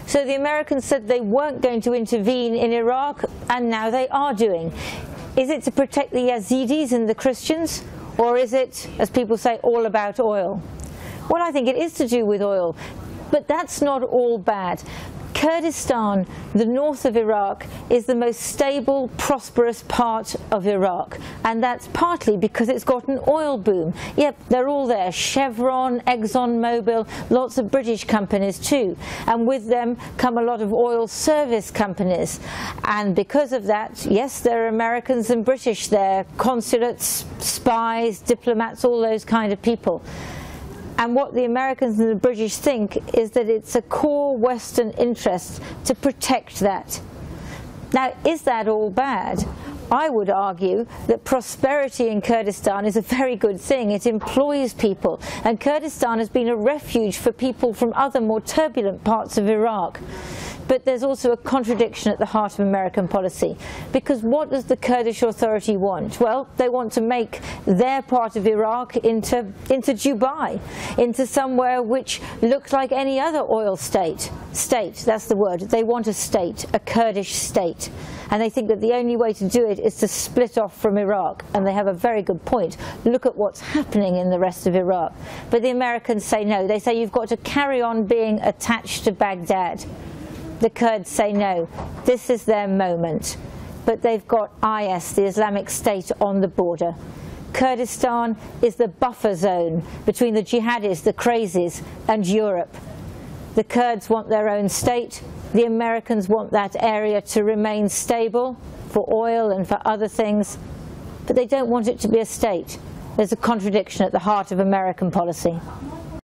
So the Americans said they weren't going to intervene in Iraq, and now they are doing. Is it to protect the Yazidis and the Christians, or is it, as people say, all about oil? Well, I think it is to do with oil, but that's not all bad. Kurdistan, the north of Iraq, is the most stable, prosperous part of Iraq, and that's partly because it's got an oil boom. Yep, they're all there. Chevron, ExxonMobil, lots of British companies too, and with them come a lot of oil service companies. And because of that, yes, there are Americans and British there, consulates, spies, diplomats, all those kind of people. And what the Americans and the British think is that it's a core Western interest to protect that. Now, is that all bad? I would argue that prosperity in Kurdistan is a very good thing. It employs people, and Kurdistan has been a refuge for people from other more turbulent parts of Iraq. But there's also a contradiction at the heart of American policy, because what does the Kurdish Authority want? Well, they want to make their part of Iraq into Dubai, into somewhere which looks like any other oil state. State, that's the word. They want a state, a Kurdish state. And they think that the only way to do it is to split off from Iraq. And they have a very good point. Look at what's happening in the rest of Iraq. But the Americans say no. They say you've got to carry on being attached to Baghdad. The Kurds say no, this is their moment. But they've got IS, the Islamic State, on the border. Kurdistan is the buffer zone between the jihadis, the crazies, and Europe. The Kurds want their own state. The Americans want that area to remain stable for oil and for other things. But they don't want it to be a state. There's a contradiction at the heart of American policy.